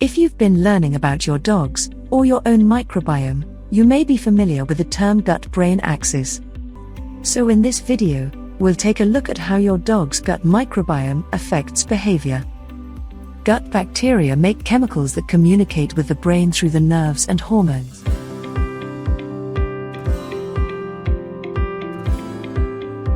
If you've been learning about your dog's or your own microbiome, you may be familiar with the term gut-brain axis. So in this video, we'll take a look at how your dog's gut microbiome affects behavior. Gut bacteria make chemicals that communicate with the brain through the nerves and hormones.